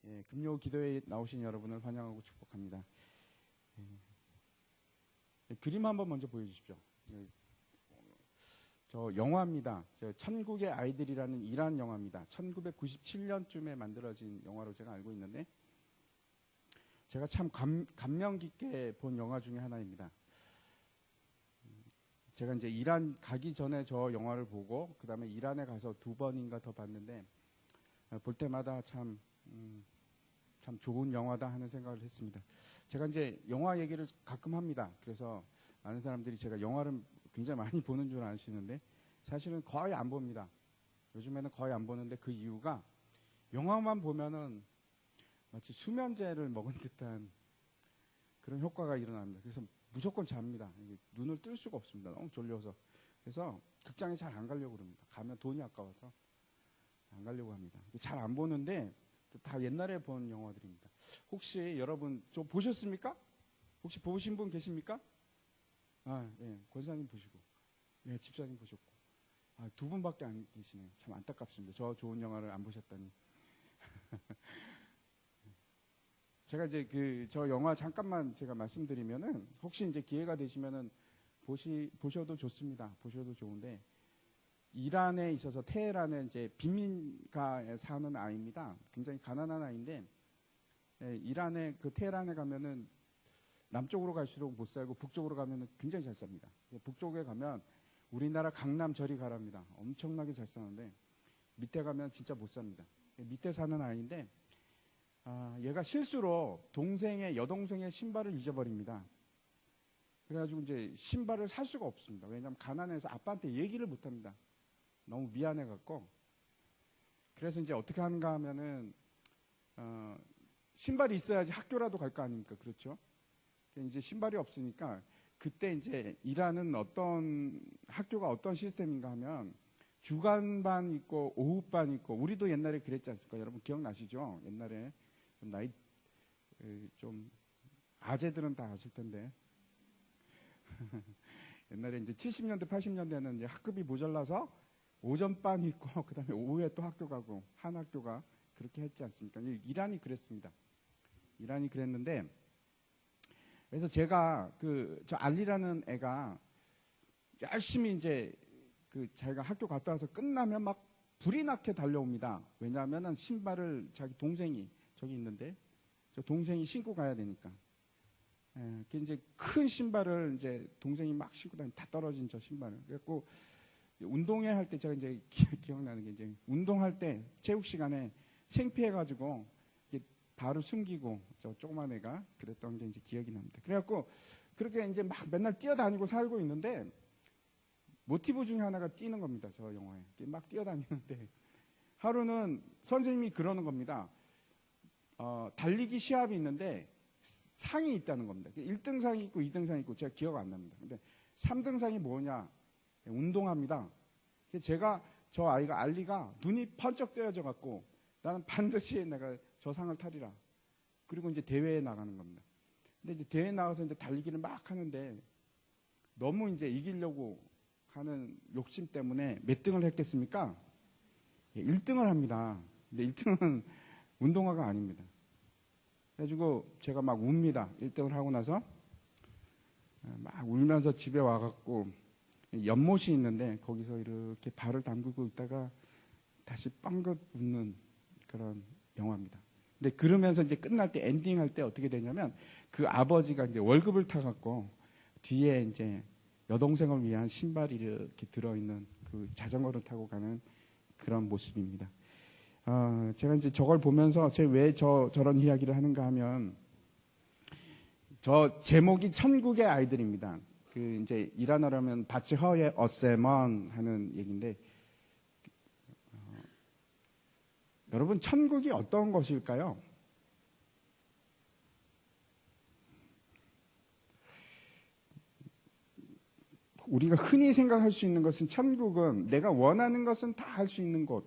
예, 금요 기도회에 나오신 여러분을 환영하고 축복합니다. 그림 한번 먼저 보여주십시오. 저 영화입니다. 저 천국의 아이들이라는 이란 영화입니다. 1997년쯤에 만들어진 영화로 제가 알고 있는데 제가 참 감명 깊게 본 영화 중에 하나입니다. 제가 이제 이란 가기 전에 저 영화를 보고 그 다음에 이란에 가서 2번인가 더 봤는데 볼 때마다 참 좋은 영화다 하는 생각을 했습니다. 제가 이제 영화 얘기를 가끔 합니다. 그래서 많은 사람들이 제가 영화를 굉장히 많이 보는 줄 아시는데 사실은 거의 안 봅니다. 요즘에는 거의 안 보는데 그 이유가 영화만 보면은 마치 수면제를 먹은 듯한 그런 효과가 일어납니다. 그래서 무조건 잡니다. 눈을 뜰 수가 없습니다. 너무 졸려서. 그래서 극장에 잘 안 가려고 그럽니다. 가면 돈이 아까워서 안 가려고 합니다. 잘 안 보는데 다 옛날에 본 영화들입니다. 혹시 여러분 저 보셨습니까? 혹시 보신 분 계십니까? 아, 예, 권사님 보시고, 예, 집사님 보셨고, 아, 2분밖에 안 계시네요. 참 안타깝습니다. 저 좋은 영화를 안 보셨다니. 제가 이제 저 영화 잠깐만 제가 말씀드리면은 혹시 이제 기회가 되시면은 보셔도 좋습니다. 보셔도 좋은데 이란에 있어서 테헤란에 이제 빈민가에 사는 아이입니다. 굉장히 가난한 아이인데 예, 이란에 그 테헤란에 가면은 남쪽으로 갈수록 못 살고 북쪽으로 가면은 굉장히 잘 삽니다. 북쪽에 가면 우리나라 강남 저리 가랍니다. 엄청나게 잘 사는데 밑에 가면 진짜 못 삽니다. 밑에 사는 아이인데 얘가 실수로 여동생의 신발을 잊어버립니다. 그래가지고 이제 신발을 살 수가 없습니다. 왜냐하면 가난해서 아빠한테 얘기를 못 합니다. 너무 미안해갖고. 그래서 이제 어떻게 하는가 하면은, 신발이 있어야지 학교라도 갈 거 아닙니까? 그렇죠? 이제 신발이 없으니까 그때 이제 일하는 어떤 학교가 어떤 시스템인가 하면 주간반 있고 오후반 있고 우리도 옛날에 그랬지 않습니까? 여러분 기억나시죠? 옛날에 나이 좀 아재들은 다 아실 텐데 옛날에 이제 70년대 80년대는 이제 학급이 모자라서 오전반 있고 그다음에 오후에 또 학교 가고 한 학교가 그렇게 했지 않습니까? 이란이 그랬습니다. 이란이 그랬는데 그래서 제가 저 알리라는 애가 열심히 이제 자기가 학교 갔다 와서 끝나면 막 불이 나게 달려옵니다. 왜냐하면은 신발을 자기 동생이 저기 있는데 저 동생이 신고 가야 되니까. 예, 그 이제 큰 신발을 이제 동생이 막 신고 다니면 다 떨어진 저 신발을. 그래갖고 운동회 할 때 제가 이제 기억나는 게 이제 운동할 때 체육 시간에 창피해가지고 발을 숨기고 저 조그만 애가 그랬던 게 이제 기억이 납니다. 그래갖고 그렇게 이제 막 맨날 뛰어다니고 살고 있는데 모티브 중에 하나가 뛰는 겁니다. 저 영화에 막 뛰어다니는데 하루는 선생님이 그러는 겁니다. 달리기 시합이 있는데 상이 있다는 겁니다. 1등상이 있고 2등상이 있고 제가 기억 안 납니다. 근데 3등상이 뭐냐? 운동합니다. 제가 저 아이가 알리가 눈이 번쩍 떼어져 갖고 나는 반드시 내가 저 상을 타리라. 그리고 이제 대회에 나가는 겁니다. 근데 이제 대회에 나가서 이제 달리기를 막 하는데 너무 이제 이기려고 하는 욕심 때문에 몇 등을 했겠습니까? 1등을 합니다. 근데 1등은 운동화가 아닙니다. 그래가지고 제가 막 웁니다. 1등을 하고 나서 막 울면서 집에 와갖고 연못이 있는데 거기서 이렇게 발을 담그고 있다가 다시 빵긋 웃는 그런 영화입니다. 근데 그러면서 이제 끝날 때 엔딩 할 때 어떻게 되냐면 그 아버지가 이제 월급을 타갖고 뒤에 이제 여동생을 위한 신발이 이렇게 들어있는 그 자전거를 타고 가는 그런 모습입니다. 제가 이제 저걸 보면서 제가 왜 저런 이야기를 하는가 하면 저 제목이 천국의 아이들입니다. 이제 일어나려 하면 바츠허의 어세먼 하는 얘기인데 여러분 천국이 어떤 것일까요? 우리가 흔히 생각할 수 있는 것은 천국은 내가 원하는 것은 다 할 수 있는 곳.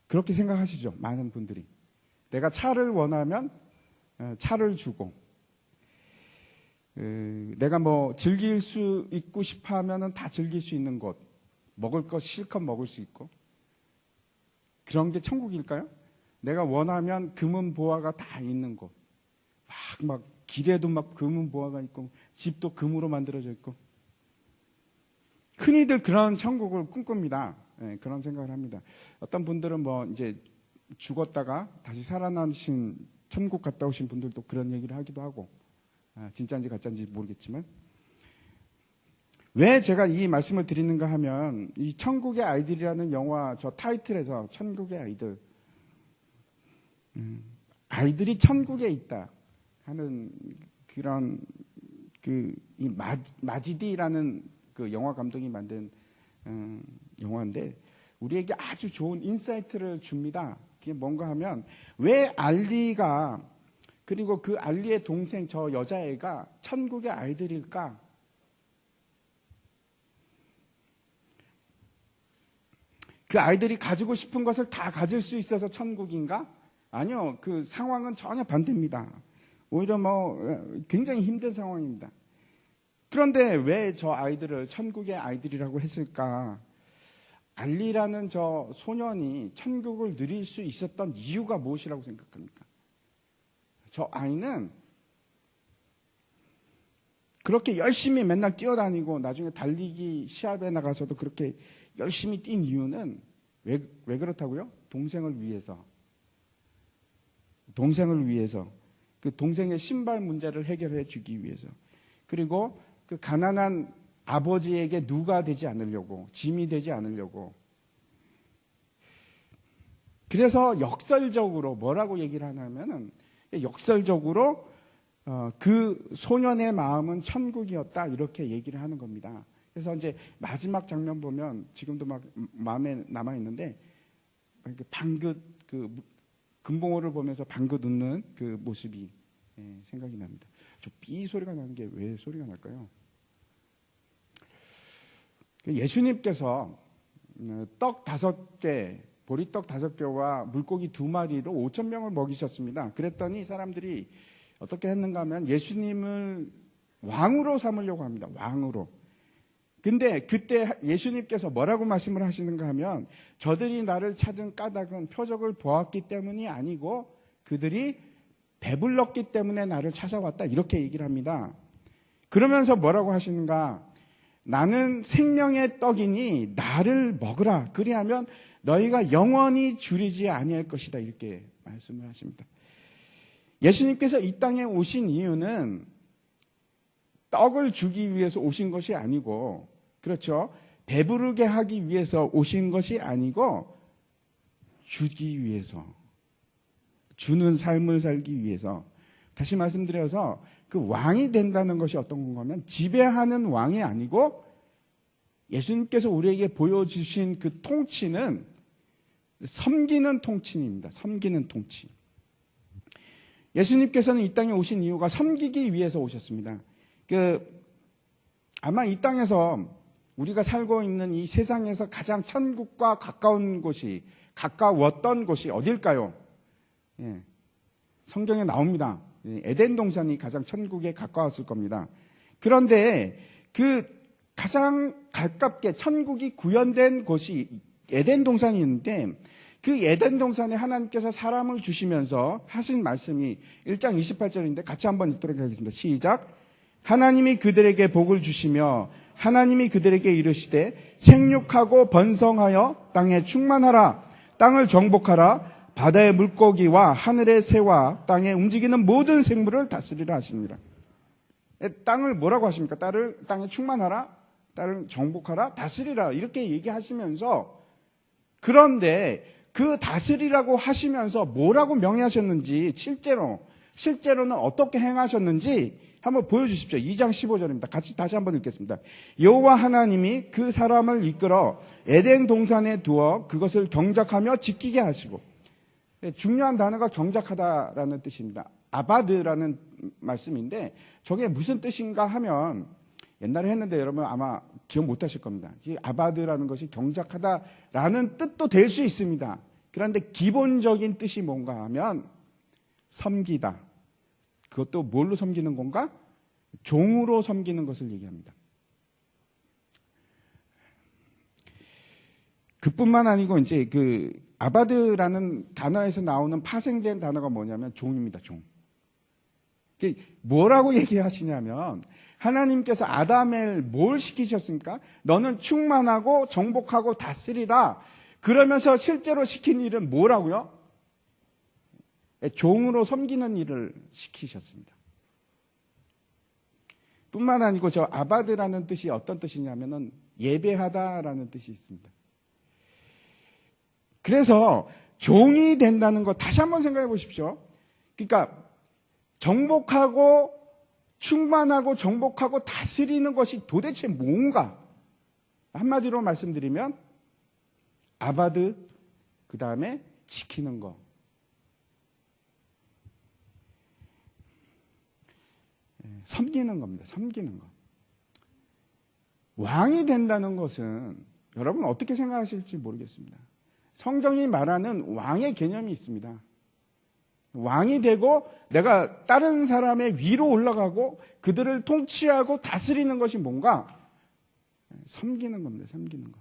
그렇게 생각하시죠? 많은 분들이. 내가 차를 원하면 차를 주고 내가 뭐 즐길 수 있고 싶어 하면은 다 즐길 수 있는 곳. 먹을 것 실컷 먹을 수 있고. 그런 게 천국일까요? 내가 원하면 금은 보화가 다 있는 곳. 막 길에도 막 금은 보화가 있고 집도 금으로 만들어져 있고. 흔히들 그런 천국을 꿈꿉니다. 네, 그런 생각을 합니다. 어떤 분들은 뭐 이제 죽었다가 다시 살아나신 천국 갔다 오신 분들도 그런 얘기를 하기도 하고, 진짜인지 가짜인지 모르겠지만, 왜 제가 이 말씀을 드리는가 하면 이 천국의 아이들이라는 영화 저 타이틀에서 천국의 아이들, 아이들이 천국에 있다 하는 그런 이 마지디라는 그 영화 감독이 만든 영화인데 우리에게 아주 좋은 인사이트를 줍니다. 그게 뭔가 하면 왜 알리가 그리고 그 알리의 동생 저 여자애가 천국의 아이들일까? 그 아이들이 가지고 싶은 것을 다 가질 수 있어서 천국인가? 아니요. 그 상황은 전혀 반대입니다. 오히려 굉장히 힘든 상황입니다. 그런데 왜 저 아이들을 천국의 아이들이라고 했을까? 알리라는 저 소년이 천국을 누릴 수 있었던 이유가 무엇이라고 생각합니까? 저 아이는 그렇게 열심히 맨날 뛰어다니고 나중에 달리기 시합에 나가서도 그렇게 열심히 뛴 이유는 왜 그렇다고요? 동생을 위해서. 동생을 위해서. 그 동생의 신발 문제를 해결해 주기 위해서. 그리고 그 가난한 아버지에게 누가 되지 않으려고, 짐이 되지 않으려고. 그래서 역설적으로 뭐라고 얘기를 하냐면은 역설적으로 그 소년의 마음은 천국이었다 이렇게 얘기를 하는 겁니다. 그래서 이제 마지막 장면 보면 지금도 막 마음에 남아 있는데 방긋 그 금붕어를 보면서 방긋 웃는 그 모습이 생각이 납니다. 저 삐 소리가 나는 게 왜 소리가 날까요? 예수님께서 떡 5개, 보리떡 5개와 물고기 2마리로 5,000명을 먹이셨습니다. 그랬더니 사람들이 어떻게 했는가 하면 예수님을 왕으로 삼으려고 합니다. 왕으로. 근데 그때 예수님께서 뭐라고 말씀을 하시는가 하면 저들이 나를 찾은 까닭은 표적을 보았기 때문이 아니고 그들이 배불렀기 때문에 나를 찾아왔다 이렇게 얘기를 합니다. 그러면서 뭐라고 하시는가? 나는 생명의 떡이니 나를 먹으라. 그리하면 너희가 영원히 줄이지 아니할 것이다 이렇게 말씀을 하십니다. 예수님께서 이 땅에 오신 이유는 떡을 주기 위해서 오신 것이 아니고 그렇죠. 배부르게 하기 위해서 오신 것이 아니고 주기 위해서 주는 삶을 살기 위해서 다시 말씀드려서 그 왕이 된다는 것이 어떤 건가 하면 지배하는 왕이 아니고 예수님께서 우리에게 보여주신 그 통치는 섬기는 통치입니다. 섬기는 통치. 예수님께서는 이 땅에 오신 이유가 섬기기 위해서 오셨습니다. 아마 이 땅에서 우리가 살고 있는 이 세상에서 가장 천국과 가까웠던 곳이 어딜까요? 예, 성경에 나옵니다. 에덴 동산이 가장 천국에 가까웠을 겁니다. 그런데 그 가장 가깝게 천국이 구현된 곳이 에덴 동산이 있는데 그 에덴 동산에 하나님께서 사람을 주시면서 하신 말씀이 1장 28절인데 같이 한번 읽도록 하겠습니다. 시작. 하나님이 그들에게 복을 주시며 하나님이 그들에게 이르시되 생육하고 번성하여 땅에 충만하라. 땅을 정복하라. 바다의 물고기와 하늘의 새와 땅에 움직이는 모든 생물을 다스리라 하시니라. 땅을 뭐라고 하십니까? 땅에 충만하라. 땅을 정복하라. 다스리라. 이렇게 얘기하시면서 그런데 그 다스리라고 하시면서 뭐라고 명예하셨는지 실제로는 어떻게 행하셨는지 한번 보여주십시오. 2장 15절입니다. 같이 다시 한번 읽겠습니다. 여호와 하나님이 그 사람을 이끌어 에덴 동산에 두어 그것을 경작하며 지키게 하시고 중요한 단어가 경작하다라는 뜻입니다. 아바드라는 말씀인데 저게 무슨 뜻인가 하면 옛날에 했는데 여러분 아마 기억 못 하실 겁니다. 이 아바드라는 것이 경작하다라는 뜻도 될 수 있습니다. 그런데 기본적인 뜻이 뭔가 하면 섬기다. 그것도 뭘로 섬기는 건가? 종으로 섬기는 것을 얘기합니다. 그뿐만 아니고 이제 아바드라는 단어에서 나오는 파생된 단어가 뭐냐면 종입니다. 종. 뭐라고 얘기하시냐면 하나님께서 아담을 뭘 시키셨습니까? 너는 충만하고 정복하고 다스리라. 그러면서 실제로 시킨 일은 뭐라고요? 종으로 섬기는 일을 시키셨습니다. 뿐만 아니고 저 아바드라는 뜻이 어떤 뜻이냐면은 예배하다라는 뜻이 있습니다. 그래서 종이 된다는 거 다시 한번 생각해 보십시오. 그러니까 정복하고 충만하고 정복하고 다스리는 것이 도대체 뭔가? 한마디로 말씀드리면 아바드, 그 다음에 지키는 거. 섬기는 겁니다. 섬기는 거. 왕이 된다는 것은 여러분 어떻게 생각하실지 모르겠습니다. 성경이 말하는 왕의 개념이 있습니다. 왕이 되고 내가 다른 사람의 위로 올라가고 그들을 통치하고 다스리는 것이 뭔가? 섬기는 겁니다. 섬기는 거.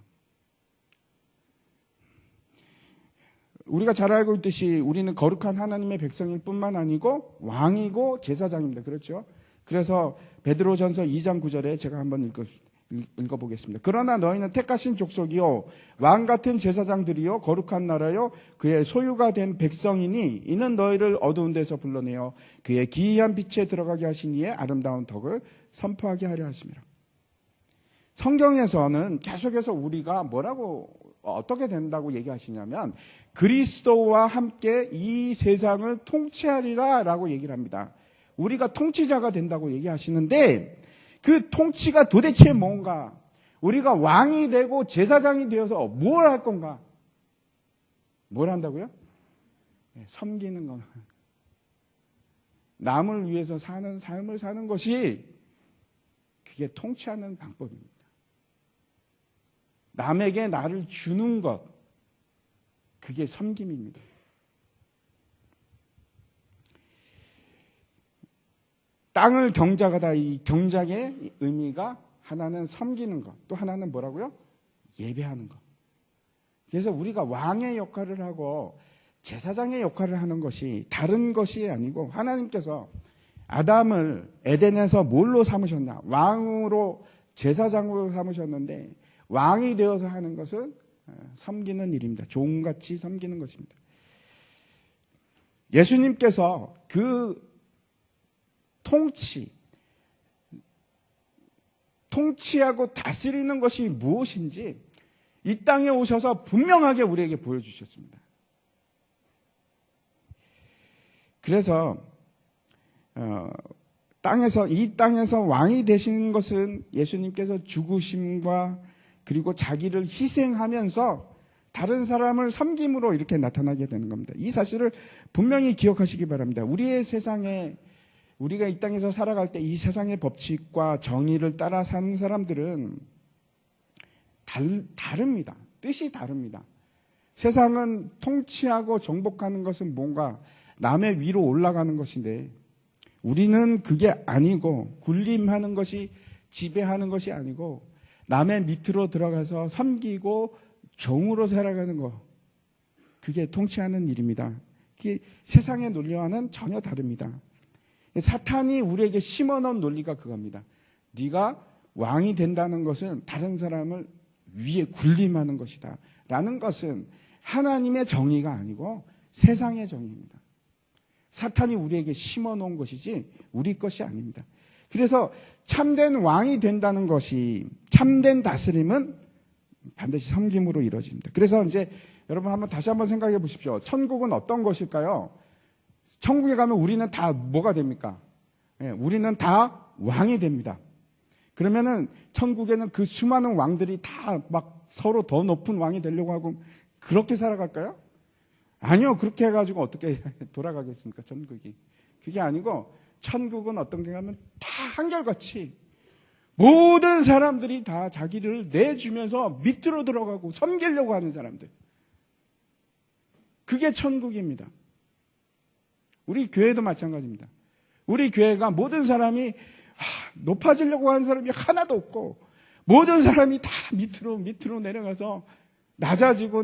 우리가 잘 알고 있듯이 우리는 거룩한 하나님의 백성일 뿐만 아니고 왕이고 제사장입니다. 그렇죠? 그래서 베드로전서 2장 9절에 제가 한번 읽어보겠습니다. 그러나 너희는 택하신 족속이요 왕 같은 제사장들이요 거룩한 나라요 그의 소유가 된 백성이니 이는 너희를 어두운 데서 불러내어 그의 기이한 빛에 들어가게 하신 이의 아름다운 덕을 선포하게 하려 하심이라. 성경에서는 계속해서 우리가 뭐라고 어떻게 된다고 얘기하시냐면 그리스도와 함께 이 세상을 통치하리라 라고 얘기를 합니다. 우리가 통치자가 된다고 얘기하시는데 그 통치가 도대체 뭔가? 우리가 왕이 되고 제사장이 되어서 뭘 할 건가? 뭘 한다고요? 섬기는 것. 남을 위해서 사는 삶을 사는 것이 그게 통치하는 방법입니다. 남에게 나를 주는 것, 그게 섬김입니다. 땅을 경작하다, 이 경작의 의미가 하나는 섬기는 것, 또 하나는 뭐라고요? 예배하는 것. 그래서 우리가 왕의 역할을 하고 제사장의 역할을 하는 것이 다른 것이 아니고 하나님께서 아담을 에덴에서 뭘로 삼으셨냐? 왕으로 제사장으로 삼으셨는데 왕이 되어서 하는 것은 섬기는 일입니다. 종같이 섬기는 것입니다. 예수님께서 그 통치하고 다스리는 것이 무엇인지 이 땅에 오셔서 분명하게 우리에게 보여주셨습니다. 그래서 이 땅에서 왕이 되시는 것은 예수님께서 죽으심과 그리고 자기를 희생하면서 다른 사람을 섬김으로 이렇게 나타나게 되는 겁니다. 이 사실을 분명히 기억하시기 바랍니다. 우리가 이 땅에서 살아갈 때 이 세상의 법칙과 정의를 따라 사는 사람들은 다릅니다. 뜻이 다릅니다. 세상은 통치하고 정복하는 것은 뭔가 남의 위로 올라가는 것인데 우리는 그게 아니고 군림하는 것이 지배하는 것이 아니고 남의 밑으로 들어가서 섬기고 종으로 살아가는 것. 그게 통치하는 일입니다. 그게 세상의 논리와는 전혀 다릅니다. 사탄이 우리에게 심어놓은 논리가 그겁니다. 네가 왕이 된다는 것은 다른 사람을 위에 군림하는 것이다. 라는 것은 하나님의 정의가 아니고 세상의 정의입니다. 사탄이 우리에게 심어놓은 것이지 우리 것이 아닙니다. 그래서 참된 왕이 된다는 것이 참된 다스림은 반드시 섬김으로 이루어집니다. 그래서 이제 여러분 다시 한번 생각해 보십시오. 천국은 어떤 것일까요? 천국에 가면 우리는 다 뭐가 됩니까? 우리는 다 왕이 됩니다. 그러면은 천국에는 그 수많은 왕들이 다 막 서로 더 높은 왕이 되려고 하고 그렇게 살아갈까요? 아니요. 그렇게 해가지고 어떻게 돌아가겠습니까? 천국이. 그게 아니고 천국은 어떤 게 하면 다 한결같이 모든 사람들이 다 자기를 내주면서 밑으로 들어가고 섬기려고 하는 사람들. 그게 천국입니다. 우리 교회도 마찬가지입니다. 우리 교회가 모든 사람이 높아지려고 하는 사람이 하나도 없고 모든 사람이 다 밑으로 내려가서 낮아지고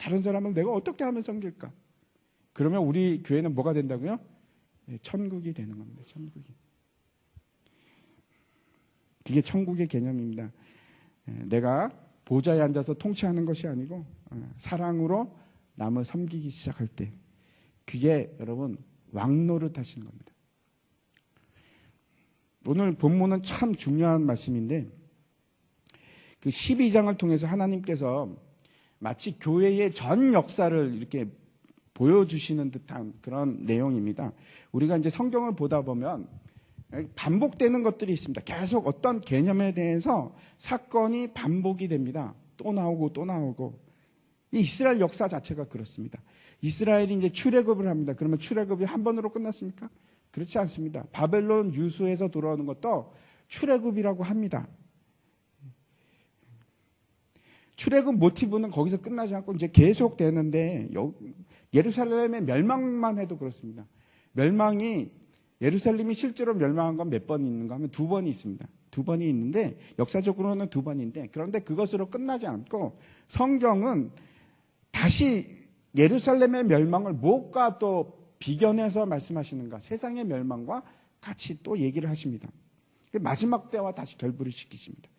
다른 사람을 내가 어떻게 하면 섬길까? 그러면 우리 교회는 뭐가 된다고요? 천국이 되는 겁니다. 천국이. 그게 천국의 개념입니다. 내가 보좌에 앉아서 통치하는 것이 아니고 사랑으로 남을 섬기기 시작할 때 그게 여러분 왕노릇 하시는 겁니다. 오늘 본문은 참 중요한 말씀인데 그 12장을 통해서 하나님께서 마치 교회의 전 역사를 이렇게 보여주시는 듯한 그런 내용입니다. 우리가 이제 성경을 보다 보면 반복되는 것들이 있습니다. 계속 어떤 개념에 대해서 사건이 반복이 됩니다. 또 나오고 또 나오고. 이 이스라엘 역사 자체가 그렇습니다. 이스라엘이 이제 출애굽을 합니다. 그러면 출애굽이 한 번으로 끝났습니까? 그렇지 않습니다. 바벨론 유수에서 돌아오는 것도 출애굽이라고 합니다. 출애굽 모티브는 거기서 끝나지 않고 이제 계속 되는데 예루살렘의 멸망만 해도 그렇습니다. 멸망이 예루살렘이 실제로 멸망한 건 몇 번 있는가 하면 2번이 있습니다. 2번이 있는데 역사적으로는 2번인데 그런데 그것으로 끝나지 않고 성경은 다시 예루살렘의 멸망을 무엇과 또 비견해서 말씀하시는가? 세상의 멸망과 같이 또 얘기를 하십니다. 마지막 때와 다시 결부를 시키십니다.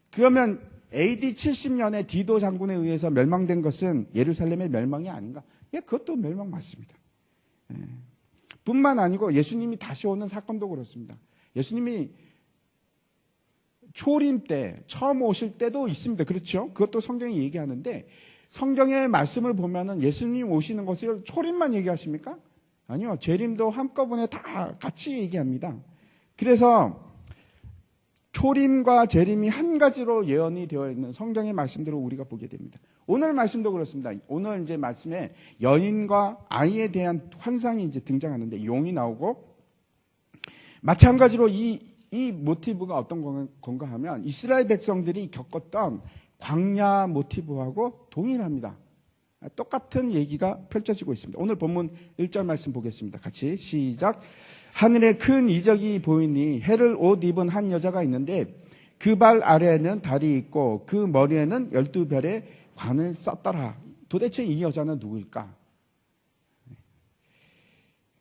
그러면 AD 70년에 디도 장군에 의해서 멸망된 것은 예루살렘의 멸망이 아닌가? 예, 그것도 멸망 맞습니다. 예. 뿐만 아니고 예수님이 다시 오는 사건도 그렇습니다. 예수님이 초림 때, 처음 오실 때도 있습니다. 그렇죠? 그것도 성경이 얘기하는데 성경의 말씀을 보면은 예수님 오시는 것을 초림만 얘기하십니까? 아니요. 재림도 한꺼번에 다 같이 얘기합니다. 그래서 초림과 재림이 한 가지로 예언이 되어 있는 성경의 말씀들을 우리가 보게 됩니다. 오늘 말씀도 그렇습니다. 오늘 이제 말씀에 여인과 아이에 대한 환상이 이제 등장하는데 용이 나오고 마찬가지로 이 모티브가 어떤 건가 하면 이스라엘 백성들이 겪었던 광야 모티브하고 동일합니다. 똑같은 얘기가 펼쳐지고 있습니다. 오늘 본문 1절 말씀 보겠습니다. 같이 시작. 하늘에 큰 이적이 보이니 해를 옷 입은 한 여자가 있는데 그 발 아래에는 달이 있고 그 머리에는 12별의 관을 썼더라. 도대체 이 여자는 누구일까?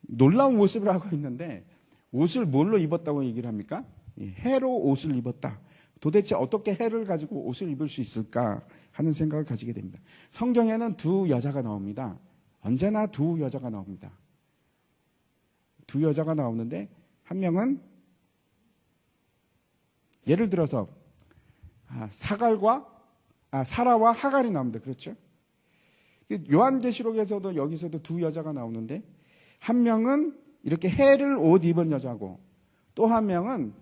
놀라운 모습을 하고 있는데 옷을 뭘로 입었다고 얘기를 합니까? 해로 옷을 입었다. 도대체 어떻게 해를 가지고 옷을 입을 수 있을까 하는 생각을 가지게 됩니다. 성경에는 2 여자가 나옵니다. 언제나 2 여자가 나옵니다. 2 여자가 나오는데 한 명은 예를 들어서 사라와 하갈이 나옵니다. 그렇죠? 요한계시록에서도 여기서도 2 여자가 나오는데 한 명은 이렇게 해를 옷 입은 여자고 또 한 명은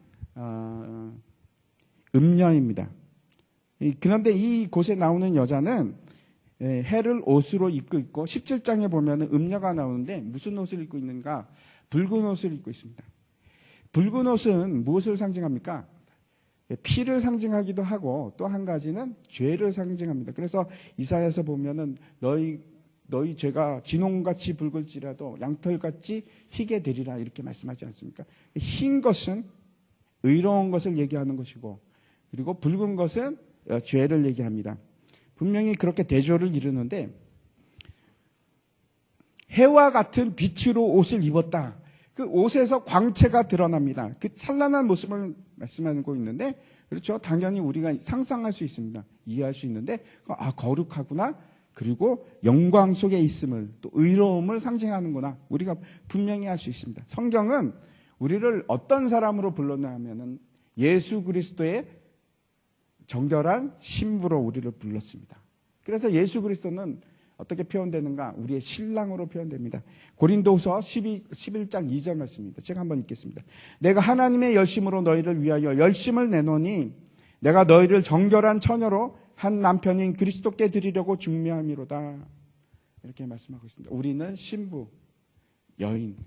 음녀입니다. 그런데 이곳에 나오는 여자는 해를 옷으로 입고 있고 17장에 보면 음녀가 나오는데 무슨 옷을 입고 있는가? 붉은 옷을 입고 있습니다. 붉은 옷은 무엇을 상징합니까? 피를 상징하기도 하고 또 한 가지는 죄를 상징합니다. 그래서 이사야서 보면은 너희 죄가 진홍같이 붉을지라도 양털같이 희게 되리라 이렇게 말씀하지 않습니까? 흰 것은 의로운 것을 얘기하는 것이고 그리고 붉은 것은 죄를 얘기합니다. 분명히 그렇게 대조를 이루는데 해와 같은 빛으로 옷을 입었다. 그 옷에서 광채가 드러납니다. 그 찬란한 모습을 말씀하고 있는데 그렇죠. 당연히 우리가 상상할 수 있습니다. 이해할 수 있는데 거룩하구나. 그리고 영광 속에 있음을 또 의로움을 상징하는구나. 우리가 분명히 알 수 있습니다. 성경은 우리를 어떤 사람으로 불렀냐 하면은 예수 그리스도의 정결한 신부로 우리를 불렀습니다. 그래서 예수 그리스도는 어떻게 표현되는가? 우리의 신랑으로 표현됩니다. 고린도후서 11장 2절 말씀입니다. 제가 한번 읽겠습니다. 내가 하나님의 열심으로 너희를 위하여 열심을 내노니 내가 너희를 정결한 처녀로 한 남편인 그리스도께 드리려고 중매함이로다. 이렇게 말씀하고 있습니다. 우리는 신부, 여인,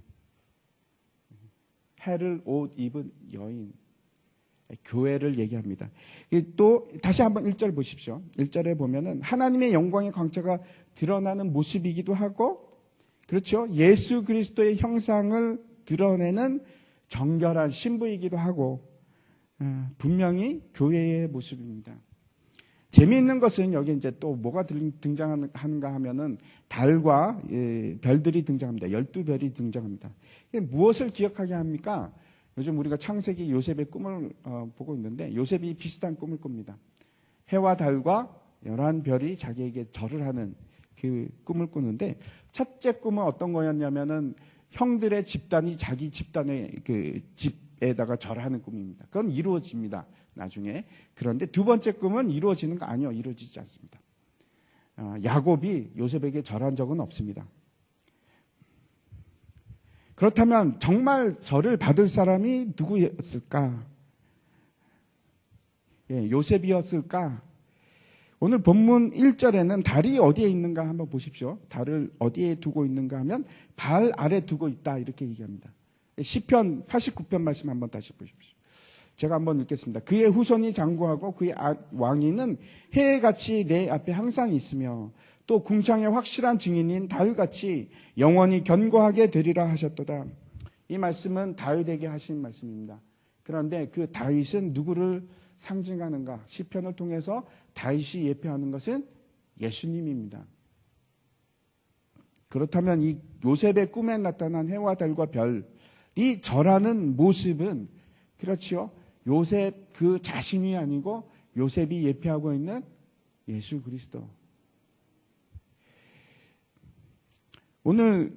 해를 옷 입은 여인, 교회를 얘기합니다. 또 다시 한번 1절 보십시오. 1절에 보면은 하나님의 영광의 광채가 드러나는 모습이기도 하고 그렇죠. 예수 그리스도의 형상을 드러내는 정결한 신부이기도 하고 분명히 교회의 모습입니다. 재미있는 것은 여기 이제 또 뭐가 등장하는가 하면은 달과 별들이 등장합니다. 12별이 등장합니다. 이게 무엇을 기억하게 합니까? 요즘 우리가 창세기 요셉의 꿈을 보고 있는데 요셉이 비슷한 꿈을 꿉니다. 해와 달과 11별이 자기에게 절을 하는 그 꿈을 꾸는데 첫째 꿈은 어떤 거였냐면은 형들의 집단이 자기 집단의 그 집에다가 절하는 꿈입니다. 그건 이루어집니다. 나중에. 그런데 두 번째 꿈은 이루어지는 거 아니요. 이루어지지 않습니다. 야곱이 요셉에게 절한 적은 없습니다. 그렇다면 정말 절을 받을 사람이 누구였을까? 요셉이었을까? 오늘 본문 1절에는 달이 어디에 있는가 한번 보십시오. 달을 어디에 두고 있는가 하면 발 아래 두고 있다 이렇게 얘기합니다. 시편 89편 말씀 한번 다시 보십시오. 제가 한번 읽겠습니다. 그의 후손이 장구하고 그의 왕위는 해같이 내 앞에 항상 있으며 또 궁창의 확실한 증인인 달같이 영원히 견고하게 되리라 하셨도다. 이 말씀은 다윗에게 하신 말씀입니다. 그런데 그 다윗은 누구를 상징하는가? 시편을 통해서 다윗이 예표하는 것은 예수님입니다. 그렇다면 이 요셉의 꿈에 나타난 해와 달과 별이 절하는 모습은 그렇지요. 요셉 그 자신이 아니고 요셉이 예표하고 있는 예수 그리스도. 오늘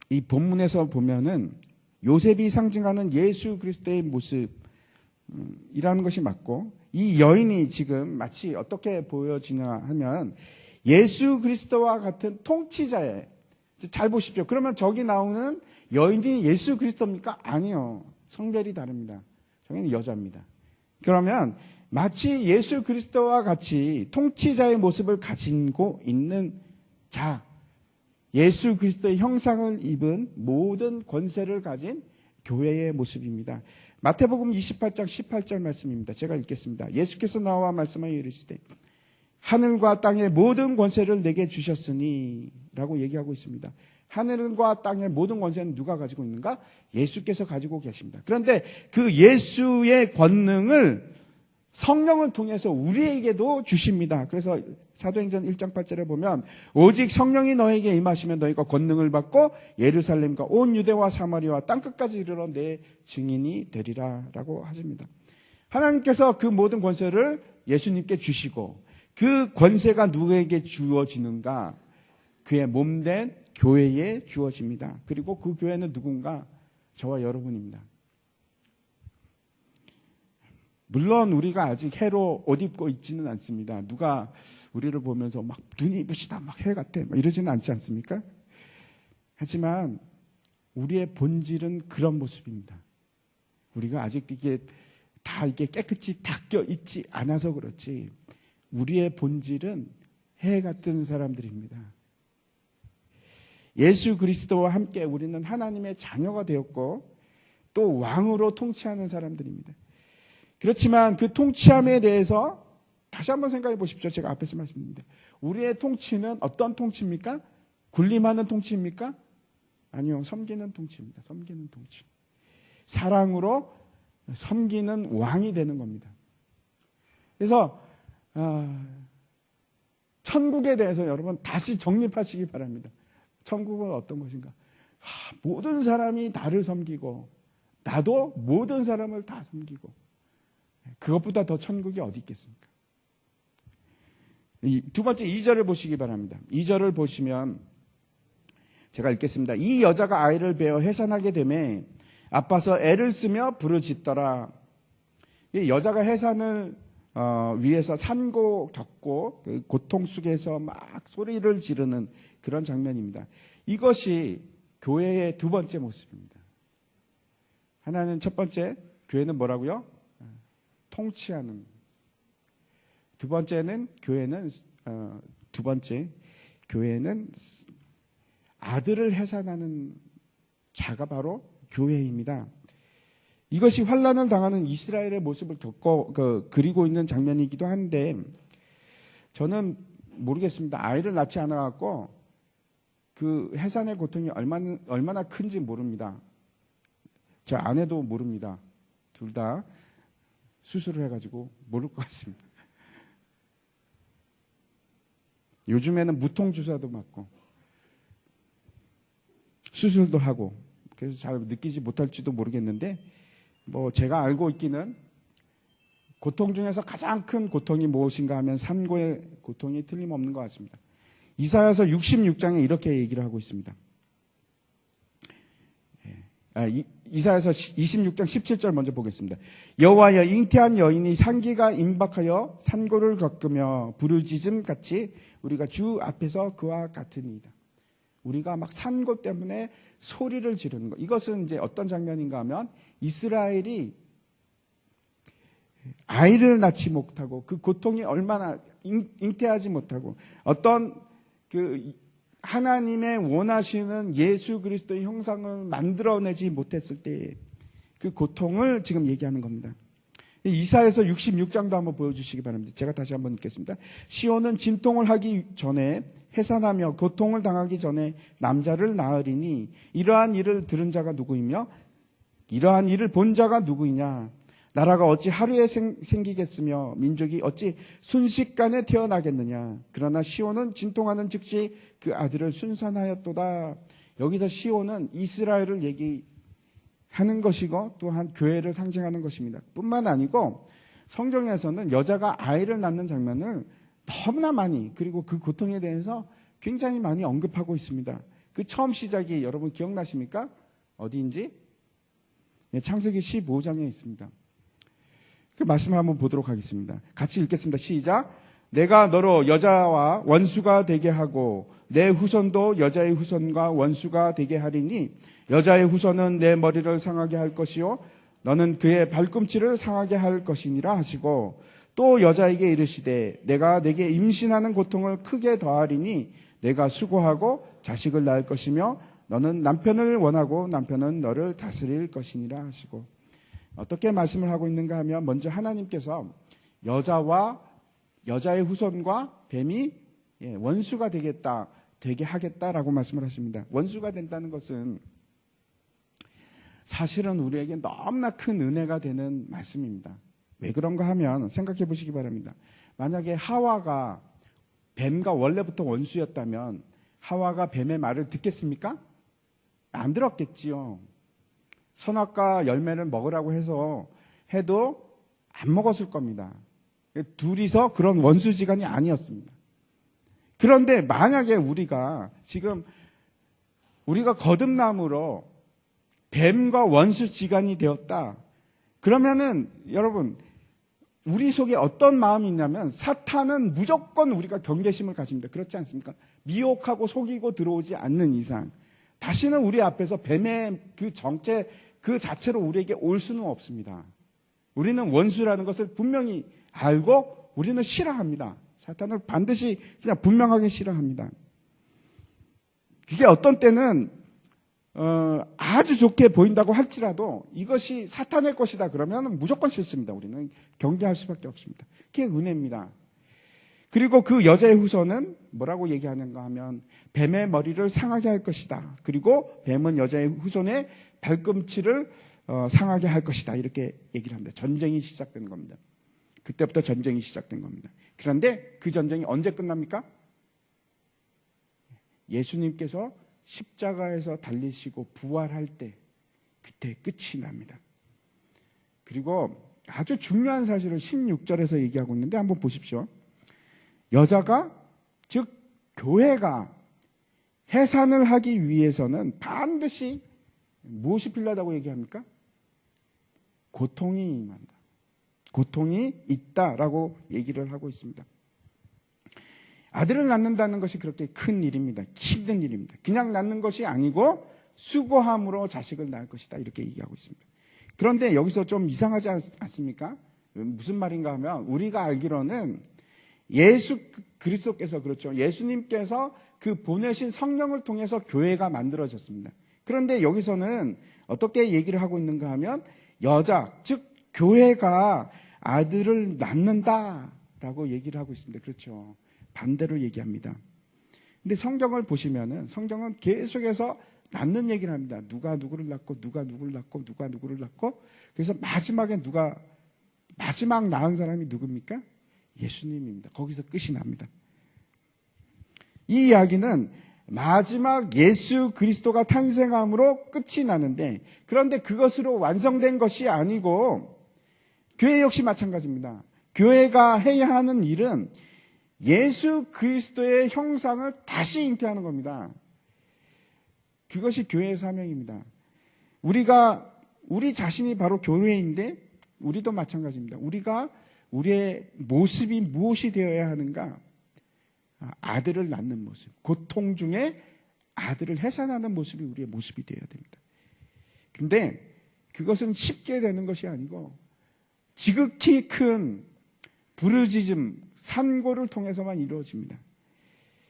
이 본문에서 보면은 요셉이 상징하는 예수 그리스도의 모습이라는 것이 맞고 이 여인이 지금 마치 어떻게 보여지냐 하면 예수 그리스도와 같은 통치자의 잘 보십시오. 그러면 저기 나오는 여인이 예수 그리스도입니까? 아니요. 성별이 다릅니다. 저기는 여자입니다. 그러면 마치 예수 그리스도와 같이 통치자의 모습을 가지고 있는 자, 예수 그리스도의 형상을 입은 모든 권세를 가진 교회의 모습입니다. 마태복음 28장 18절 말씀입니다. 제가 읽겠습니다. 예수께서 나와 말씀하여 이르시되 하늘과 땅의 모든 권세를 내게 주셨으니 라고 얘기하고 있습니다. 하늘과 땅의 모든 권세는 누가 가지고 있는가? 예수께서 가지고 계십니다. 그런데 그 예수의 권능을 성령을 통해서 우리에게도 주십니다. 그래서 사도행전 1장 8절에 보면 오직 성령이 너에게 임하시면 너희가 권능을 받고 예루살렘과 온 유대와 사마리아와 땅끝까지 이르러 내 증인이 되리라 라고 하십니다. 하나님께서 그 모든 권세를 예수님께 주시고 그 권세가 누구에게 주어지는가? 그의 몸된 교회에 주어집니다. 그리고 그 교회는 누군가? 저와 여러분입니다. 물론 우리가 아직 해로 옷 입고 있지는 않습니다. 누가 우리를 보면서 막 눈이 부시다, 막 해 같아, 막 이러지는 않지 않습니까? 하지만 우리의 본질은 그런 모습입니다. 우리가 아직 이게 다 이게 깨끗이 닦여 있지 않아서 그렇지 우리의 본질은 해 같은 사람들입니다. 예수 그리스도와 함께 우리는 하나님의 자녀가 되었고 또 왕으로 통치하는 사람들입니다. 그렇지만 그 통치함에 대해서 다시 한번 생각해 보십시오. 제가 앞에서 말씀드렸는데 우리의 통치는 어떤 통치입니까? 군림하는 통치입니까? 아니요. 섬기는 통치입니다. 섬기는 통치. 사랑으로 섬기는 왕이 되는 겁니다. 그래서 천국에 대해서 여러분 다시 정립하시기 바랍니다. 천국은 어떤 것인가? 모든 사람이 나를 섬기고 나도 모든 사람을 다 섬기고 그것보다 더 천국이 어디 있겠습니까? 두 번째 2절을 보시기 바랍니다. 2절을 보시면 제가 읽겠습니다. 이 여자가 아이를 베어 해산하게 되매 아파서 애를 쓰며 부르짖더라. 이 여자가 해산을 위해서 산고 겪고 그 고통 속에서 막 소리를 지르는 그런 장면입니다. 이것이 교회의 두 번째 모습입니다. 하나는 첫 번째, 교회는 뭐라고요? 통치하는. 두 번째는 교회는 아들을 해산하는 자가 바로 교회입니다. 이것이 환난을 당하는 이스라엘의 모습을 그리고 있는 장면이기도 한데 저는 모르겠습니다. 아이를 낳지 않아갖고 그 해산의 고통이 얼마나 큰지 모릅니다. 저 아내도 모릅니다. 둘 다 수술을 해가지고 모를 것 같습니다. 요즘에는 무통주사도 맞고 수술도 하고 그래서 잘 느끼지 못할지도 모르겠는데 뭐 제가 알고 있기는 고통 중에서 가장 큰 고통이 무엇인가 하면 산고의 고통이 틀림없는 것 같습니다. 이사야서 66장에 이렇게 얘기를 하고 있습니다. 이사야서 26장 17절 먼저 보겠습니다. 여호와여, 잉태한 여인이 산기가 임박하여 산고를 겪으며 부르짖음 같이 우리가 주 앞에서 그와 같으니이다. 우리가 막 산고 때문에 소리를 지르는 것. 이것은 이제 어떤 장면인가 하면 이스라엘이 아이를 낳지 못하고 그 고통이 얼마나 잉태하지 못하고 어떤 그 하나님의 원하시는 예수 그리스도의 형상을 만들어내지 못했을 때 그 고통을 지금 얘기하는 겁니다. 이사야서 66장도 한번 보여주시기 바랍니다. 제가 다시 한번 읽겠습니다. 시온은 진통을 하기 전에 해산하며 고통을 당하기 전에 남자를 낳으리니 이러한 일을 들은 자가 누구이며 이러한 일을 본 자가 누구이냐. 나라가 어찌 하루에 생기겠으며 민족이 어찌 순식간에 태어나겠느냐. 그러나 시온은 진통하는 즉시 그 아들을 순산하였도다. 여기서 시온은 이스라엘을 얘기하는 것이고 또한 교회를 상징하는 것입니다. 뿐만 아니고 성경에서는 여자가 아이를 낳는 장면을 너무나 많이 그리고 그 고통에 대해서 굉장히 많이 언급하고 있습니다. 그 처음 시작이 여러분 기억나십니까? 어디인지? 창세기 15장에 있습니다. 그 말씀을 한번 보도록 하겠습니다. 같이 읽겠습니다. 시작. 내가 너로 여자와 원수가 되게 하고 내 후손도 여자의 후손과 원수가 되게 하리니 여자의 후손은 내 머리를 상하게 할 것이요 너는 그의 발꿈치를 상하게 할 것이니라 하시고 또 여자에게 이르시되 내가 내게 임신하는 고통을 크게 더하리니 내가 수고하고 자식을 낳을 것이며 너는 남편을 원하고 남편은 너를 다스릴 것이니라 하시고 어떻게 말씀을 하고 있는가 하면 먼저 하나님께서 여자와 여자의 후손과 뱀이 원수가 되게 하겠다라고 말씀을 하십니다. 원수가 된다는 것은 사실은 우리에게 너무나 큰 은혜가 되는 말씀입니다. 왜 그런가 하면 생각해 보시기 바랍니다. 만약에 하와가 뱀과 원래부터 원수였다면 하와가 뱀의 말을 듣겠습니까? 안 들었겠지요. 선악과 열매를 먹으라고 해도 안 먹었을 겁니다. 둘이서 그런 원수지간이 아니었습니다. 그런데 만약에 우리가 거듭남으로 뱀과 원수지간이 되었다. 그러면은 여러분 우리 속에 어떤 마음이 있냐면 사탄은 무조건 우리가 경계심을 가집니다. 그렇지 않습니까? 미혹하고 속이고 들어오지 않는 이상 다시는 우리 앞에서 뱀의 그 정체 그 자체로 우리에게 올 수는 없습니다. 우리는 원수라는 것을 분명히 알고 우리는 싫어합니다. 사탄을 반드시 그냥 분명하게 싫어합니다. 그게 어떤 때는 아주 좋게 보인다고 할지라도 이것이 사탄의 것이다 그러면 무조건 싫습니다. 우리는 경계할 수밖에 없습니다. 그게 은혜입니다. 그리고 그 여자의 후손은 뭐라고 얘기하는가 하면 뱀의 머리를 상하게 할 것이다. 그리고 뱀은 여자의 후손의 발꿈치를 상하게 할 것이다. 이렇게 얘기를 합니다. 전쟁이 시작된 겁니다. 그때부터 전쟁이 시작된 겁니다. 그런데 그 전쟁이 언제 끝납니까? 예수님께서 십자가에서 달리시고 부활할 때 그때 끝이 납니다. 그리고 아주 중요한 사실을 16절에서 얘기하고 있는데 한번 보십시오. 여자가 즉 교회가 해산을 하기 위해서는 반드시 무엇이 필요하다고 얘기합니까? 고통이 임한다. 고통이 있다라고 얘기를 하고 있습니다. 아들을 낳는다는 것이 그렇게 큰 일입니다. 힘든 일입니다. 그냥 낳는 것이 아니고 수고함으로 자식을 낳을 것이다. 이렇게 얘기하고 있습니다. 그런데 여기서 좀 이상하지 않습니까? 무슨 말인가 하면 우리가 알기로는 예수 그리스도께서 그렇죠. 예수님께서 그 보내신 성령을 통해서 교회가 만들어졌습니다. 그런데 여기서는 어떻게 얘기를 하고 있는가 하면 여자, 즉 교회가 아들을 낳는다라고 얘기를 하고 있습니다. 그렇죠. 반대로 얘기합니다. 근데 성경을 보시면은 성경은 계속해서 낳는 얘기를 합니다. 누가 누구를 낳고 누가 누구를 낳고 누가 누구를 낳고 그래서 마지막에 마지막 낳은 사람이 누굽니까? 예수님입니다. 거기서 끝이 납니다. 이 이야기는 마지막 예수 그리스도가 탄생함으로 끝이 나는데, 그런데 그것으로 완성된 것이 아니고 교회 역시 마찬가지입니다. 교회가 해야 하는 일은 예수 그리스도의 형상을 다시 잉태하는 겁니다. 그것이 교회의 사명입니다. 우리 자신이 바로 교회인데 우리도 마찬가지입니다. 우리의 모습이 무엇이 되어야 하는가? 아들을 낳는 모습, 고통 중에 아들을 해산하는 모습이 우리의 모습이 되어야 됩니다. 근데 그것은 쉽게 되는 것이 아니고 지극히 큰 부르짖음, 산고를 통해서만 이루어집니다.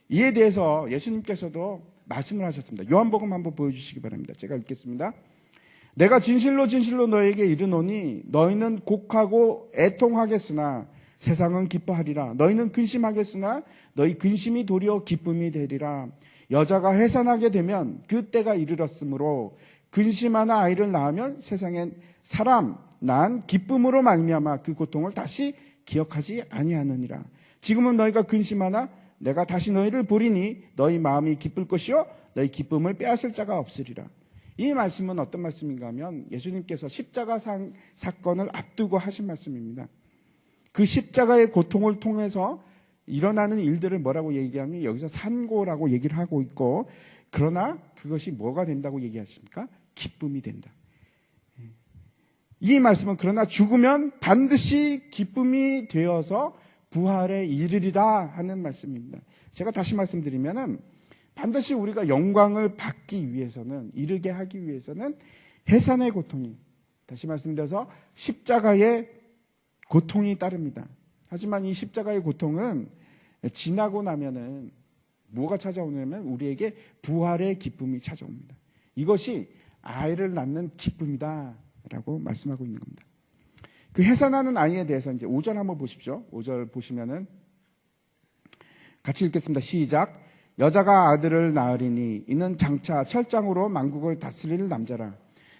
이에 대해서 예수님께서도 말씀을 하셨습니다. 요한복음 한번 보여주시기 바랍니다. 제가 읽겠습니다. 내가 진실로 진실로 너에게 이르노니 너희는 곡하고 애통하겠으나 세상은 기뻐하리라. 너희는 근심하겠으나 너희 근심이 도리어 기쁨이 되리라. 여자가 해산하게 되면 그 때가 이르렀으므로 근심하나 아이를 낳으면 세상엔 사람 난 기쁨으로 말미암아 그 고통을 다시 기억하지 아니하느니라. 지금은 너희가 근심하나 내가 다시 너희를 보리니 너희 마음이 기쁠 것이요 너희 기쁨을 빼앗을 자가 없으리라. 이 말씀은 어떤 말씀인가 하면 예수님께서 십자가 사건을 앞두고 하신 말씀입니다. 그 십자가의 고통을 통해서 일어나는 일들을 뭐라고 얘기하면 여기서 산고라고 얘기를 하고 있고, 그러나 그것이 뭐가 된다고 얘기하십니까? 기쁨이 된다. 이 말씀은 그러나 죽으면 반드시 기쁨이 되어서 부활에 이르리라 하는 말씀입니다. 제가 다시 말씀드리면은 반드시 우리가 영광을 받기 위해서는, 이르게 하기 위해서는 해산의 고통이, 다시 말씀드려서 십자가의 고통이 따릅니다. 하지만 이 십자가의 고통은 지나고 나면은 뭐가 찾아오냐면 우리에게 부활의 기쁨이 찾아옵니다. 이것이 아이를 낳는 기쁨이다 라고 말씀하고 있는 겁니다. 그 해산하는 아이에 대해서 이제 5절 한번 보십시오. 5절 보시면은 같이 읽겠습니다. 시작. 여자가 아들을 낳으리니 이는 장차 철장으로 만국을 다스릴 남자라.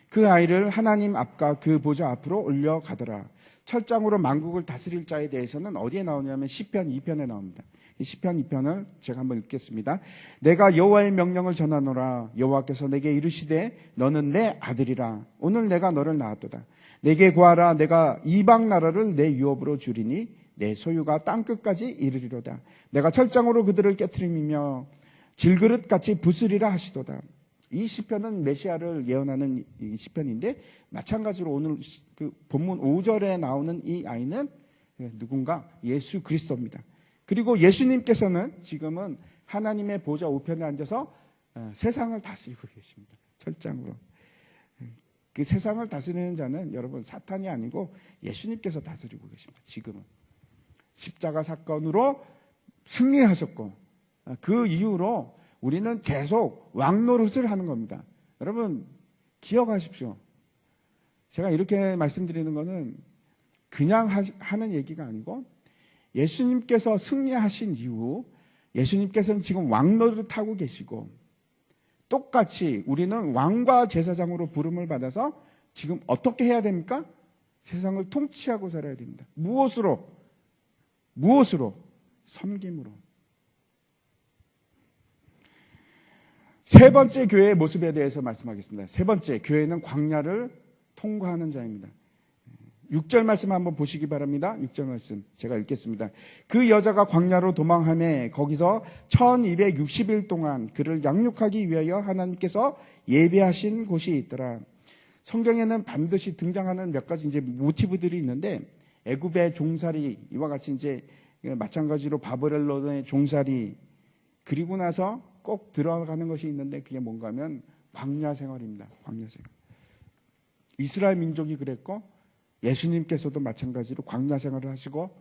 그 아이를 하나님 앞과 그 보좌 앞으로 올려가더라. 철장으로 만국을 다스릴 자에 대해서는 어디에 나오냐면 시편 2편에 나옵니다. 이 시편 2편을 제가 한번 읽겠습니다. 내가 여호와의 명령을 전하노라. 여호와께서 내게 이르시되 너는 내 아들이라. 오늘 내가 너를 낳았도다. 내게 구하라. 내가 이방 나라를 내 유업으로 주리니 내 소유가 땅끝까지 이르리로다. 내가 철장으로 그들을 깨트리며 질그릇같이 부수리라 하시도다. 이 시편은 메시아를 예언하는 이 시편인데, 마찬가지로 오늘 그 본문 5절에 나오는 이 아이는 누군가? 예수 그리스도입니다. 그리고 예수님께서는 지금은 하나님의 보좌 우편에 앉아서 세상을 다스리고 계십니다. 철장으로. 그 세상을 다스리는 자는 여러분 사탄이 아니고 예수님께서 다스리고 계십니다. 지금은. 십자가 사건으로 승리하셨고 그 이후로 우리는 계속 왕노릇을 하는 겁니다. 여러분 기억하십시오. 제가 이렇게 말씀드리는 것은 그냥 하는 얘기가 아니고 예수님께서 승리하신 이후 예수님께서는 지금 왕노릇하고 계시고, 똑같이 우리는 왕과 제사장으로 부름을 받아서 지금 어떻게 해야 됩니까? 세상을 통치하고 살아야 됩니다. 무엇으로? 섬김으로. 세 번째 교회의 모습에 대해서 말씀하겠습니다. 세 번째, 교회는 광야를 통과하는 자입니다. 6절 말씀 한번 보시기 바랍니다. 6절 말씀 제가 읽겠습니다. 그 여자가 광야로 도망하며 거기서 1260일 동안 그를 양육하기 위하여 하나님께서 예배하신 곳이 있더라. 성경에는 반드시 등장하는 몇 가지 이제 모티브들이 있는데, 애굽의 종살이, 이와 같이 이제 마찬가지로 바벨론의 종살이, 그리고 나서 꼭 들어가는 것이 있는데 그게 뭔가 하면 광야 생활입니다. 광야 생활. 이스라엘 민족이 그랬고 예수님께서도 마찬가지로 광야 생활을 하시고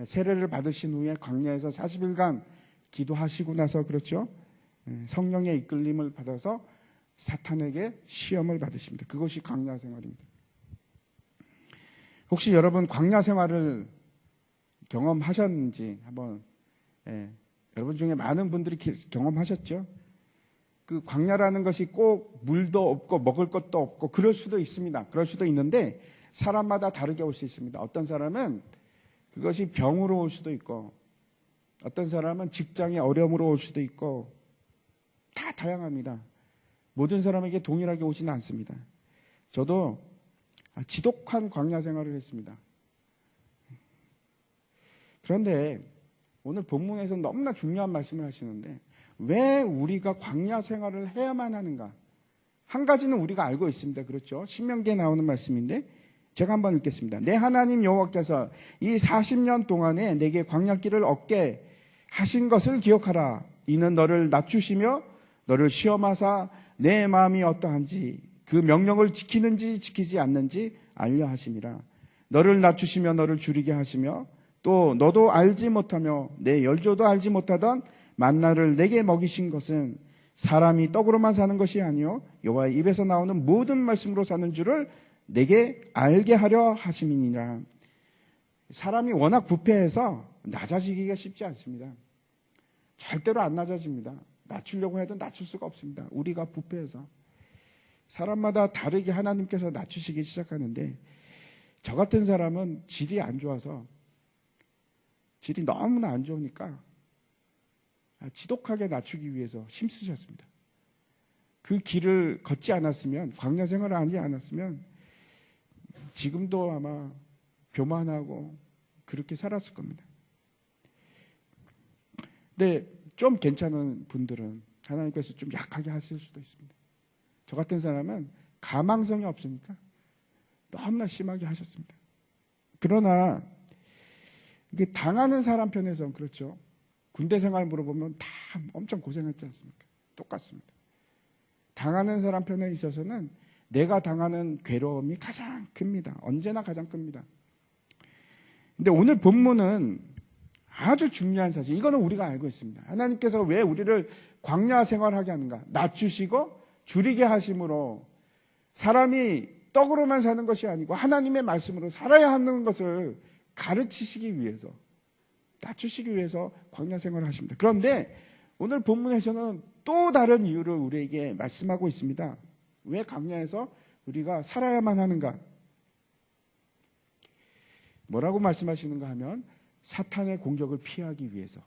세례를 받으신 후에 광야에서 40일간 기도하시고 나서, 그렇죠, 성령의 이끌림을 받아서 사탄에게 시험을 받으십니다. 그것이 광야 생활입니다. 혹시 여러분 광야 생활을 경험하셨는지 한번, 여러분 중에 많은 분들이 경험하셨죠? 그 광야라는 것이 꼭 물도 없고 먹을 것도 없고 그럴 수도 있습니다. 그럴 수도 있는데 사람마다 다르게 올 수 있습니다. 어떤 사람은 그것이 병으로 올 수도 있고, 어떤 사람은 직장에 어려움으로 올 수도 있고 다 다양합니다. 모든 사람에게 동일하게 오지는 않습니다. 저도 지독한 광야 생활을 했습니다. 그런데 오늘 본문에서 너무나 중요한 말씀을 하시는데 왜 우리가 광야 생활을 해야만 하는가? 한 가지는 우리가 알고 있습니다. 그렇죠? 신명기에 나오는 말씀인데 제가 한번 읽겠습니다. 내 하나님 여호와께서 이 40년 동안에 내게 광야길을 얻게 하신 것을 기억하라. 이는 너를 낮추시며 너를 시험하사 내 마음이 어떠한지 그 명령을 지키는지 지키지 않는지 알려 하심이라. 너를 낮추시며 너를 줄이게 하시며 또 너도 알지 못하며 내 열조도 알지 못하던 만나를 내게 먹이신 것은 사람이 떡으로만 사는 것이 아니요 여호와의 입에서 나오는 모든 말씀으로 사는 줄을 내게 알게 하려 하심이니라. 사람이 워낙 부패해서 낮아지기가 쉽지 않습니다. 절대로 안 낮아집니다. 낮추려고 해도 낮출 수가 없습니다. 우리가 부패해서. 사람마다 다르게 하나님께서 낮추시기 시작하는데 저 같은 사람은 질이 안 좋아서 질이 너무나 안 좋으니까 지독하게 낮추기 위해서 힘쓰셨습니다. 그 길을 걷지 않았으면 광야 생활을 하지 않았으면 지금도 아마 교만하고 그렇게 살았을 겁니다. 근데 좀 괜찮은 분들은 하나님께서 좀 약하게 하실 수도 있습니다. 저 같은 사람은 가망성이 없으니까 너무나 심하게 하셨습니다. 그러나 이게 당하는 사람 편에서는 그렇죠. 군대 생활 물어보면 다 엄청 고생했지 않습니까? 똑같습니다. 당하는 사람 편에 있어서는 내가 당하는 괴로움이 가장 큽니다. 언제나 가장 큽니다. 근데 오늘 본문은 아주 중요한 사실, 이거는 우리가 알고 있습니다. 하나님께서 왜 우리를 광야 생활하게 하는가? 낮추시고 줄이게 하심으로 사람이 떡으로만 사는 것이 아니고 하나님의 말씀으로 살아야 하는 것을 가르치시기 위해서, 낮추시기 위해서 광야 생활을 하십니다. 그런데 오늘 본문에서는 또 다른 이유를 우리에게 말씀하고 있습니다. 왜 광야에서 우리가 살아야만 하는가? 뭐라고 말씀하시는가 하면 사탄의 공격을 피하기 위해서.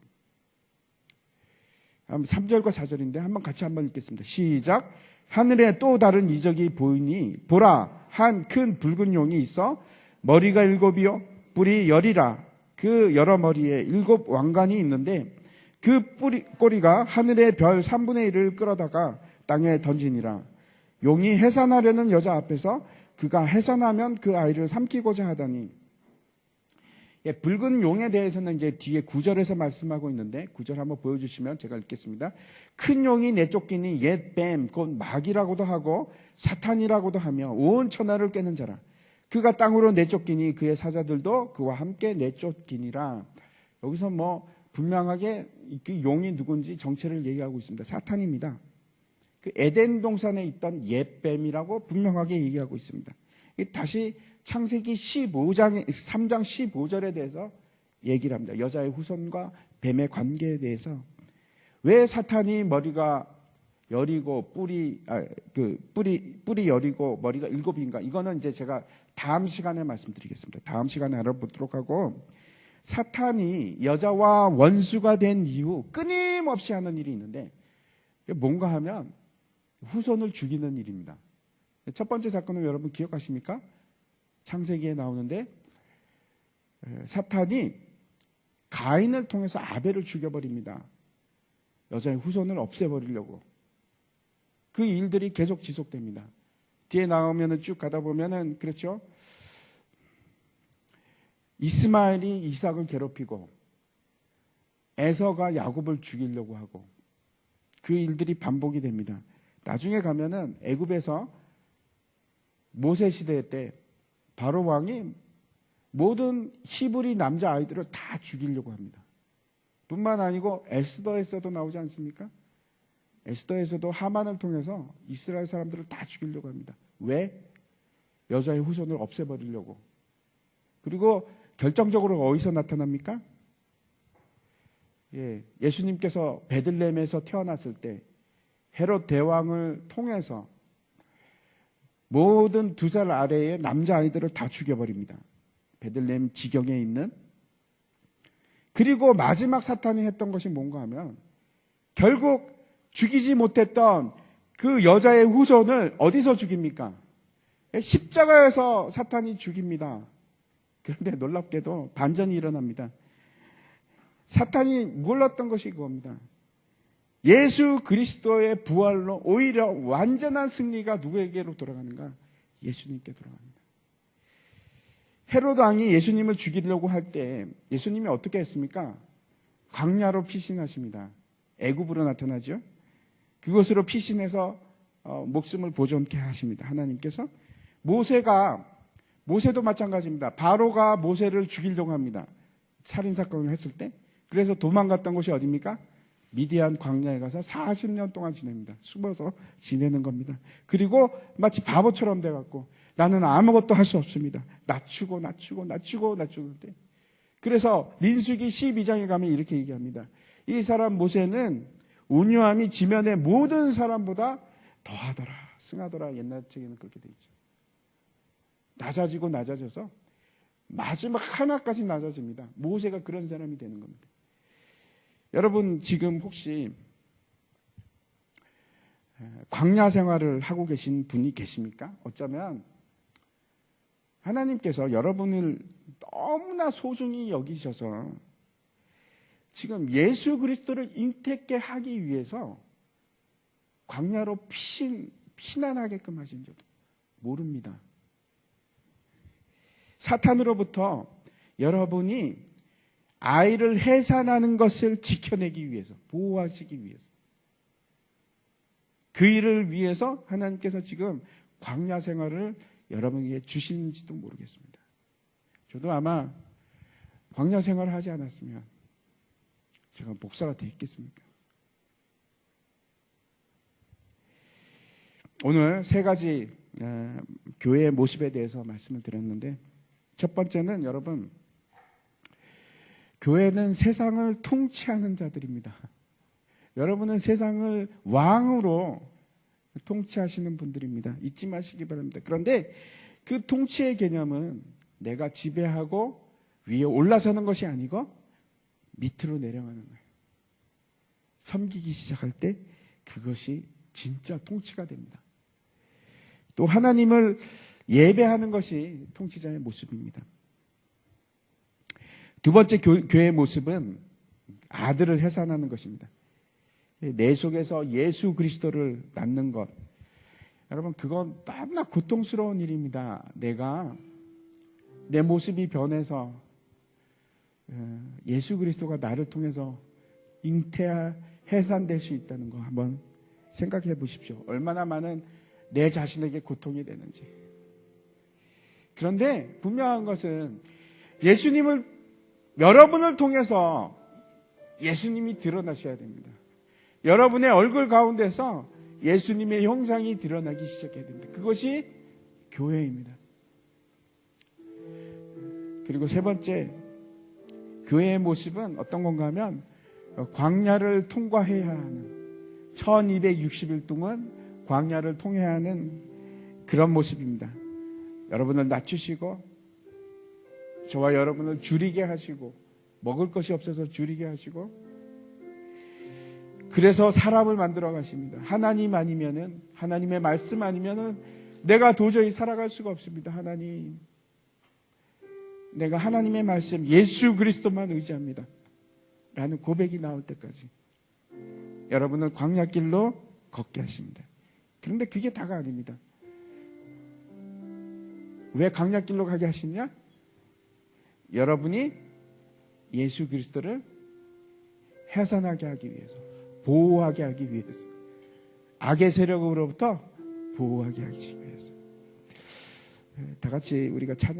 3절과 4절인데 같이 한번 읽겠습니다. 시작. 하늘에 또 다른 이적이 보이니 보라, 한 큰 붉은 용이 있어 머리가 7이요 뿔이 10이라. 그 여러 머리에 7 왕관이 있는데 그 꼬리가 하늘의 별 3분의 1을 끌어다가 땅에 던지니라. 용이 해산하려는 여자 앞에서 그가 해산하면 그 아이를 삼키고자 하더니, 붉은 용에 대해서는 이제 뒤에 9절에서 말씀하고 있는데 9절 한번 보여주시면 제가 읽겠습니다. 큰 용이 내쫓기니 옛 뱀, 곧 마귀라고도 하고 사탄이라고도 하며 온 천하를 꿰는 자라. 그가 땅으로 내쫓기니 그의 사자들도 그와 함께 내쫓기니라. 여기서 분명하게 그 용이 누군지 정체를 얘기하고 있습니다. 사탄입니다. 그 에덴 동산에 있던 옛 뱀이라고 분명하게 얘기하고 있습니다. 다시 창세기 3장 15절에 대해서 얘기를 합니다. 여자의 후손과 뱀의 관계에 대해서. 왜 사탄이 머리가 여리고 뿔이 여리고 머리가 7인가? 이거는 이제 제가 다음 시간에 말씀드리겠습니다. 다음 시간에 알아보도록 하고, 사탄이 여자와 원수가 된 이후 끊임없이 하는 일이 있는데 뭔가 하면 후손을 죽이는 일입니다. 첫 번째 사건은 여러분 기억하십니까? 창세기에 나오는데 사탄이 가인을 통해서 아벨을 죽여버립니다. 여자의 후손을 없애버리려고. 그 일들이 계속 지속됩니다. 뒤에 나오면은 쭉 가다 보면은 그렇죠. 이스마엘이 이삭을 괴롭히고 에서가 야곱을 죽이려고 하고 그 일들이 반복이 됩니다. 나중에 가면은 애굽에서 모세 시대 때 바로 왕이 모든 히브리 남자 아이들을 다 죽이려고 합니다. 뿐만 아니고 에스더에서도 나오지 않습니까? 에스더에서도 하만을 통해서 이스라엘 사람들을 다 죽이려고 합니다. 왜? 여자의 후손을 없애버리려고. 그리고 결정적으로 어디서 나타납니까? 예수님께서 베들레헴에서 태어났을 때 헤롯 대왕을 통해서 모든 2살 아래의 남자아이들을 다 죽여버립니다. 베들레헴 지경에 있는 그리고 마지막 사탄이 했던 것이 뭔가 하면 결국 죽이지 못했던 그 여자의 후손을 어디서 죽입니까? 십자가에서 사탄이 죽입니다. 그런데 놀랍게도 반전이 일어납니다. 사탄이 몰랐던 것이 그겁니다. 예수 그리스도의 부활로 오히려 완전한 승리가 누구에게로 돌아가는가? 예수님께 돌아갑니다. 헤롯 왕이 예수님을 죽이려고 할 때 예수님이 어떻게 했습니까? 광야로 피신하십니다. 애굽으로 나타나죠. 그것으로 피신해서 목숨을 보존케 하십니다. 하나님께서. 모세도 마찬가지입니다. 바로가 모세를 죽이려고 합니다. 살인사건을 했을 때. 그래서 도망갔던 곳이 어디입니까? 미디안 광야에 가서 40년 동안 지냅니다. 숨어서 지내는 겁니다. 그리고 마치 바보처럼 돼갖고 나는 아무것도 할 수 없습니다. 낮추고 때. 그래서 민수기 12장에 가면 이렇게 얘기합니다. 이 사람 모세는 온유함이 지면의 모든 사람보다 더하더라, 승하더라. 옛날 책에는 그렇게 돼 있죠. 낮아져서 마지막 하나까지 낮아집니다. 모세가 그런 사람이 되는 겁니다. 여러분 지금 혹시 광야 생활을 하고 계신 분이 계십니까? 어쩌면 하나님께서 여러분을 너무나 소중히 여기셔서 지금 예수 그리스도를 잉태케 하기 위해서 광야로 피난하게끔 하신 줄도 모릅니다. 사탄으로부터 여러분이 아이를 해산하는 것을 지켜내기 위해서, 보호하시기 위해서, 그 일을 위해서 하나님께서 지금 광야 생활을 여러분에게 주시는지도 모르겠습니다. 저도 아마 광야 생활을 하지 않았으면 제가 목사가 되겠습니까? 오늘 세 가지 교회의 모습에 대해서 말씀을 드렸는데, 첫 번째는 여러분, 교회는 세상을 통치하는 자들입니다. 여러분은 세상을 왕으로 통치하시는 분들입니다. 잊지 마시기 바랍니다. 그런데 그 통치의 개념은 내가 지배하고 위에 올라서는 것이 아니고 밑으로 내려가는 거예요. 섬기기 시작할 때 그것이 진짜 통치가 됩니다. 또 하나님을 예배하는 것이 통치자의 모습입니다. 두 번째 교회의 모습은 아들을 해산하는 것입니다. 내 속에서 예수 그리스도를 낳는 것. 여러분, 그건 너무나 고통스러운 일입니다. 내 모습이 변해서 예수 그리스도가 나를 통해서 해산될 수 있다는 거 한번 생각해 보십시오. 얼마나 많은 내 자신에게 고통이 되는지. 그런데 분명한 것은 여러분을 통해서 예수님이 드러나셔야 됩니다. 여러분의 얼굴 가운데서 예수님의 형상이 드러나기 시작해야 됩니다. 그것이 교회입니다. 그리고 세 번째, 교회의 모습은 어떤 건가 하면 광야를 통과해야 하는, 1260일 동안 광야를 통해야 하는 그런 모습입니다. 여러분을 낮추시고 저와 여러분을 줄이게 하시고, 먹을 것이 없어서 줄이게 하시고, 그래서 사람을 만들어 가십니다. 하나님 아니면은, 하나님의 말씀 아니면은 내가 도저히 살아갈 수가 없습니다. 하나님, 내가 하나님의 말씀, 예수 그리스도만 의지합니다. 라는 고백이 나올 때까지 여러분을 광야길로 걷게 하십니다. 그런데 그게 다가 아닙니다. 왜 광야길로 가게 하시냐? 여러분이 예수 그리스도를 해산하게 하기 위해서, 보호하게 하기 위해서, 악의 세력으로부터 보호하게 하기 위해서. 다 같이 우리가 찬양